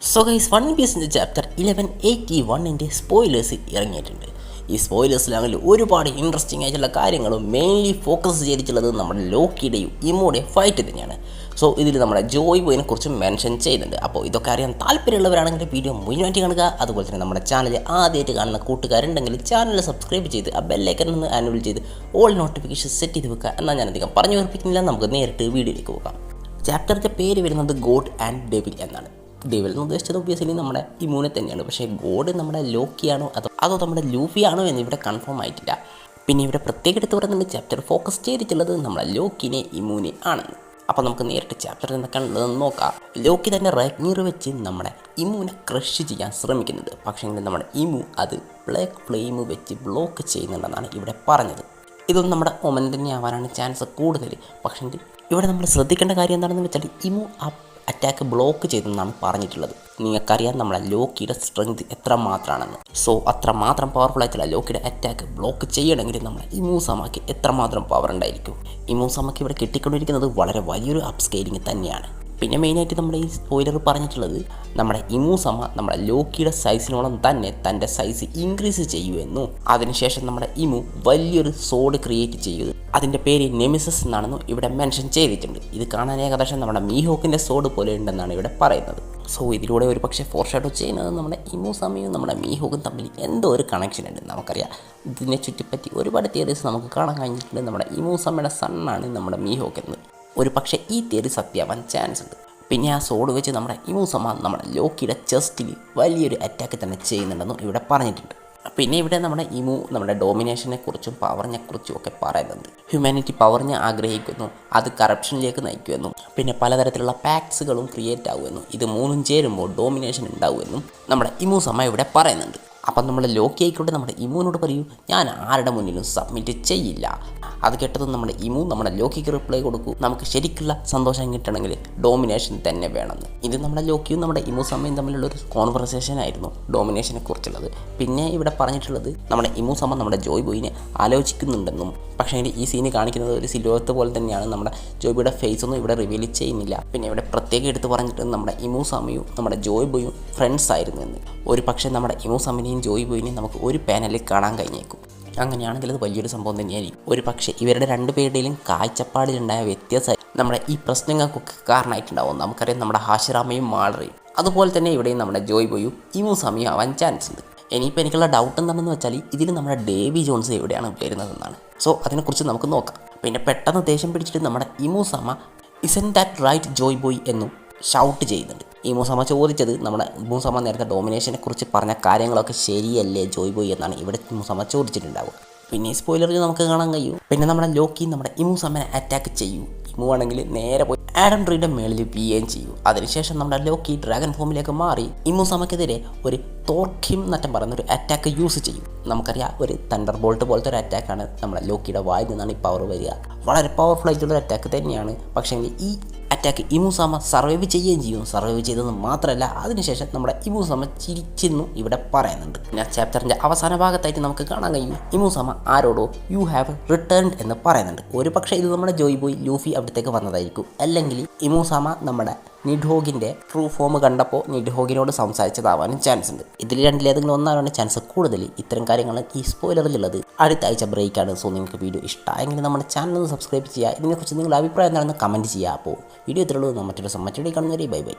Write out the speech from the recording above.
So guys one പീസിൻ്റെ chapter 1181 spoilers ഇറങ്ങിയിട്ടുണ്ട്. ഈ സ്പോയിലേഴ്സിലാണെങ്കിൽ ഒരുപാട് ഇൻട്രസ്റ്റിംഗ് ആയിട്ടുള്ള കാര്യങ്ങളും മെയിൻലി ഫോക്കസ് ചെയ്തിട്ടുള്ളത് നമ്മുടെ ലോക്കിയുടെയും ഇമോയുടെയും ഫൈറ്റ് തന്നെയാണ്. സോ ഇതിൽ നമ്മുടെ ജോയ് ബോയിനെ കുറിച്ച് മെൻഷൻ ചെയ്യുന്നുണ്ട്. അപ്പോൾ ഇതൊക്കെ അറിയാൻ താല്പര്യമുള്ളവരാണെങ്കിൽ വീഡിയോ മുഴുവനായിട്ട് കാണുക. അതുപോലെ തന്നെ നമ്മുടെ ചാനൽ ആദ്യമായിട്ട് കാണുന്ന കൂട്ടുകാരുണ്ടെങ്കിൽ ചാനൽ സബ്സ്ക്രൈബ് ചെയ്ത് ആ ബെല്ലൈക്കൺ ഒന്ന് ആനുവൽ ചെയ്ത് ഓൾ നോട്ടിഫിക്കേഷൻ സെറ്റ് ചെയ്ത് വെക്കുക. എന്നാൽ ഞാനധികം പറഞ്ഞു ഉറപ്പിക്കുന്നില്ല, നമുക്ക് നേരിട്ട് വീഡിയോയിലേക്ക് പോകാം. ചാപ്റ്ററിൻ്റെ പേര് വരുന്നത് ഗോഡ് ആൻഡ് ഡെവിൽ എന്നാണ്. ഡെവിൽ എന്ന് ഉദ്ദേശിച്ചത് ഒബ്വിയസ്ലി നമ്മുടെ ഇമൂനെ തന്നെയാണ്. പക്ഷേ ഗോഡ് നമ്മുടെ ലോക്കിയാണോ അതോ നമ്മുടെ ലൂഫിയാണോ എന്ന് ഇവിടെ കൺഫേം ആയിട്ടില്ല. പിന്നെ ഇവിടെ പ്രത്യേക എടുത്ത് പറയുന്നത് ചാപ്റ്റർ ഫോക്കസ് ചെയ്തിട്ടുള്ളത് നമ്മുടെ ലോക്കിനെ ഇമൂനെ ആണെന്ന്. അപ്പോൾ നമുക്ക് നേരിട്ട് ചാപ്റ്റർ എന്തൊക്കെയാണെന്ന് നോക്കാം. ലോക്കി തന്നെ റഗ്നീർ വെച്ച് നമ്മുടെ ഇമൂനെ ക്രഷ് ചെയ്യാൻ ശ്രമിക്കുന്നുണ്ട്. പക്ഷേ നമ്മുടെ ഇമു അത് ബ്ലാക്ക് ഫ്ലെയിം വെച്ച് ബ്ലോക്ക് ചെയ്യുന്നുണ്ടെന്നാണ് ഇവിടെ പറഞ്ഞത്. ഇതൊന്നും നമ്മുടെ ഒമൻ തന്നെ ആവാനാണ് ചാൻസ് കൂടുതൽ. പക്ഷേ ഇവിടെ നമ്മൾ ശ്രദ്ധിക്കേണ്ട കാര്യം എന്താണെന്ന് വെച്ചാൽ ഇമു അറ്റാക്ക് ബ്ലോക്ക് ചെയ്തെന്നാണ് പറഞ്ഞിട്ടുള്ളത്. നിങ്ങൾക്കറിയാം നമ്മളെ ലോക്കിയുടെ സ്ട്രെങ്ത് എത്രമാത്രമാണെന്ന്. സോ അത്രമാത്രം പവർഫുൾ ആയിട്ടുള്ള ലോക്കിയുടെ അറ്റാക്ക് ബ്ലോക്ക് ചെയ്യണമെങ്കിൽ നമ്മളെ ഇമൂസമാക്ക് എത്രമാത്രം പവർ ഉണ്ടായിരിക്കും. ഇമൂസമാക്ക് ഇവിടെ കിട്ടിക്കൊണ്ടിരിക്കുന്നത് വളരെ വലിയൊരു അപ്സ്കെയിലിംഗ് തന്നെയാണ്. പിന്നെ മെയിനായിട്ട് നമ്മുടെ ഈ സ്പോയിലർ പറഞ്ഞിട്ടുള്ളത് നമ്മുടെ ഇമൂസമ നമ്മുടെ ലോക്കിയുടെ സൈസിനോളം തന്നെ തൻ്റെ സൈസ് ഇൻക്രീസ് ചെയ്യുമെന്നും അതിനുശേഷം നമ്മുടെ ഇമു വലിയൊരു സോഡ് ക്രിയേറ്റ് ചെയ്യുന്നത് അതിൻ്റെ പേര് നെമിസസ് എന്നാണെന്നും ഇവിടെ മെൻഷൻ ചെയ്തിട്ടുണ്ട്. ഇത് കാണാൻ ഏകദേശം നമ്മുടെ മീഹോക്കിൻ്റെ സോഡ് പോലെ ഉണ്ടെന്നാണ് ഇവിടെ പറയുന്നത്. സോ ഇതിലൂടെ ഒരു പക്ഷേ ഫോർഷാഡോ ചെയ്യുന്നത് നമ്മുടെ ഇമൂസമയും നമ്മുടെ മീഹോക്കും തമ്മിൽ എന്തോ ഒരു കണക്ഷൻ ഉണ്ട്. നമുക്കറിയാം ഇതിനെ ചുറ്റിപ്പറ്റി ഒരുപാട് തിയറീസ് നമുക്ക് കാണാൻ കഴിഞ്ഞിട്ടുണ്ട്. നമ്മുടെ ഇമൂസമയുടെ സണ്ണാണ് നമ്മുടെ മീഹോക്ക് എന്ന്. ഒരു പക്ഷേ ഈ തിയറി സത്യമാവാൻ ചാൻസ് ഉണ്ട്. പിന്നെ ആ സോഡ് വെച്ച് നമ്മുടെ ഇമൂസമ നമ്മുടെ ലോക്കിയുടെ ചെസ്റ്റിൽ വലിയൊരു അറ്റാക്ക് തന്നെ ചെയ്യുന്നുണ്ടെന്നും ഇവിടെ പറഞ്ഞിട്ടുണ്ട്. പിന്നെ ഇവിടെ നമ്മുടെ ഇമു നമ്മുടെ ഡോമിനേഷനെ കുറിച്ചും പവറിനെ കുറിച്ചും ഒക്കെ പറയുന്നുണ്ട്. ഹ്യൂമാനിറ്റി പവറിനെ ആഗ്രഹിക്കുന്നു, അത് കറപ്ഷനിലേക്ക് നയിക്കുമെന്നും പിന്നെ പലതരത്തിലുള്ള പാക്ട്സുകളും ക്രിയേറ്റ് ആകുമെന്നും ഇത് മൂന്നും ചേരുമ്പോൾ ഡോമിനേഷൻ ഉണ്ടാകുമെന്നും നമ്മുടെ ഇമൂസമ ഇവിടെ പറയുന്നുണ്ട്. അപ്പം നമ്മൾ ലോക്കി ആയിക്കോട്ടെ നമ്മുടെ ഇമുവിനോട് പറയൂ, ഞാൻ ആരുടെ മുന്നിലും സബ്മിറ്റ് ചെയ്യില്ല. അത് കേട്ടതും നമ്മുടെ ഇമു നമ്മുടെ ലോക്കിക്ക് റിപ്ലൈ കൊടുക്കൂ, നമുക്ക് ശരിക്കുള്ള സന്തോഷം കിട്ടണമെങ്കിൽ ഡോമിനേഷൻ തന്നെ വേണമെന്ന്. ഇത് നമ്മുടെ ലോക്കിയും നമ്മുടെ ഇമൂസമ്മയും തമ്മിലുള്ളൊരു കോൺവെർസേഷൻ ആയിരുന്നു ഡോമിനേഷനെ കുറിച്ചുള്ളത്. പിന്നെ ഇവിടെ പറഞ്ഞിട്ടുള്ളത് നമ്മുടെ ഇമൂസമ്മ നമ്മുടെ ജോയ് ബോയിനെ ആലോചിക്കുന്നുണ്ടെന്നും പക്ഷേ ഈ സീന് കാണിക്കുന്നത് ഒരു സിലുവത്ത് പോലെ തന്നെയാണ്. നമ്മുടെ ജോയ് ബോയുടെ ഫേസ് ഒന്നും ഇവിടെ റിവീൽ ചെയ്യുന്നില്ല. പിന്നെ ഇവിടെ പ്രത്യേകം എടുത്ത് പറഞ്ഞിട്ട് നമ്മുടെ ഇമൂസമ്മയും നമ്മുടെ ജോയ് ബോയും ഫ്രണ്ട്സ് ആയിരുന്നു എന്ന്. ഒരു പക്ഷേ നമ്മുടെ ഇമൂസമ്മനെയും ജോയ് ബോയിനെയും നമുക്ക് ഒരു പാനലിൽ കാണാൻ കഴിഞ്ഞേക്കും. അങ്ങനെയാണെങ്കിൽ അത് വലിയൊരു സംഭവം തന്നെയായിരിക്കും. ഒരു പക്ഷേ ഇവരുടെ രണ്ടുപേരുടെയും കാഴ്ചപ്പാടിലുണ്ടായ വ്യത്യാസം നമ്മുടെ ഈ പ്രശ്നങ്ങൾക്കൊക്കെ കാരണമായിട്ടുണ്ടാവും. നമുക്കറിയാം നമ്മുടെ ഹാഷിറാമയും മാളറിയും അതുപോലെ തന്നെ ഇവിടെയും നമ്മുടെ ജോയ് ബോയും ഇമൂസമ്മയും ആവാൻ ചാൻസ് ഉണ്ട്. ഇനിയിപ്പോൾ എനിക്കുള്ള ഡൗട്ട് എന്താണെന്ന് വെച്ചാൽ ഇതിൽ നമ്മുടെ ഡേവി ജോൺസ് എവിടെയാണ് വരുന്നതെന്നാണ്. സോ അതിനെക്കുറിച്ച് നമുക്ക് നോക്കാം. പിന്നെ പെട്ടെന്ന് ദേഷ്യം പിടിച്ചിട്ട് നമ്മുടെ ഇമൂസമ്മ ഇസൻ ദാറ്റ് റൈറ്റ് ജോയ് ബോയ് എന്നും ഷൗട്ട് ചെയ്യുന്നുണ്ട്. ഇമൂസമ്മ ചോദിച്ചത് നമ്മുടെ ഇമൂസമ്മ നേരത്തെ ഡോമിനേഷനെ കുറിച്ച് പറഞ്ഞ കാര്യങ്ങളൊക്കെ ശരിയല്ലേ ജോയ് ബോയ് എന്നാണ് ഇവിടെ ഇമൂസമ്മ ചോദിച്ചിട്ടുണ്ടാവുക. പിന്നെ ഈ സ്പോയിലറിൽ നമുക്ക് കാണാൻ കഴിയും. പിന്നെ നമ്മുടെ ലോക്കി നമ്മുടെ ഇമൂസമ്മനെ അറ്റാക്ക് ചെയ്യൂ. ഇമു ആണെങ്കിൽ നേരെ പോയി ആഡം ട്രീയുടെ മേളിൽ വീഴുകയും ചെയ്യും. അതിനുശേഷം നമ്മുടെ ലോക്കി ഡ്രാഗൺ ഫോമിലേക്ക് മാറി ഇമൂസമ്മക്കെതിരെ ഒരു തോർക്കിം നറ്റം പറയുന്ന ഒരു അറ്റാക്ക് യൂസ് ചെയ്യും. നമുക്കറിയാം ഒരു തണ്ടർ ബോൾട്ട് പോലത്തെ ഒരു അറ്റാക്കാണ് നമ്മുടെ ലോക്കിയുടെ വായിൽ നിന്നാണ് ഈ പവർ വരിക. വളരെ പവർഫുൾ ആയിട്ടുള്ളൊരു അറ്റാക്ക് തന്നെയാണ്. പക്ഷേ ഈ അറ്റാക്ക് ഇമൂസമ്മ സർവൈവ് ചെയ്യുകയും ചെയ്യും. സർവൈവ് ചെയ്തതെന്ന് മാത്രമല്ല അതിനുശേഷം നമ്മുടെ ഇമൂസമ്മ ചിരിച്ചെന്നും ഇവിടെ പറയുന്നുണ്ട്. പിന്നെ ചാപ്റ്ററിൻ്റെ അവസാന ഭാഗത്തായിട്ട് നമുക്ക് കാണാൻ കഴിയും ഇമൂസമ്മ ആരോടോ യു ഹാവ് റിട്ടേൺഡ് എന്ന് പറയുന്നുണ്ട്. ഒരു പക്ഷേ ഇത് നമ്മുടെ ജോയ് ബോയ് ലൂഫി അവിടത്തേക്ക് വന്നതായിരിക്കും. അല്ലെങ്കിൽ ഇമൂസമ്മ നമ്മുടെ നിഡ്ഹോഗിൻ്റെ ട്രൂ ഫോം കണ്ടപ്പോൾ നിഡ്ഹോഗിനോട് സംസാരിച്ചതാവാനും ചാൻസ് ഉണ്ട്. ഇതിൽ രണ്ടിലേതെങ്കിലും ഒന്നാണ് ചാൻസ് കൂടുതൽ. ഇത്തരം കാര്യങ്ങൾ ഈ സ്പോയിലറിലുള്ളത്. അടുത്ത ആഴ്ച ബ്രേക്കാണ്. സോ നിങ്ങൾക്ക് വീഡിയോ ഇഷ്ടമായെങ്കിൽ നമ്മുടെ ചാനൽ ഒന്ന് സബ്സ്ക്രൈബ് ചെയ്യുക. ഇതിനെക്കുറിച്ച് നിങ്ങളുടെ അഭിപ്രായം എന്താണെന്ന് കമൻറ്റ് ചെയ്യുക. അപ്പോൾ വീഡിയോ ഇത്രയുള്ളൂ. മറ്റൊരു കാണുന്നവരെ ബൈ ബൈ.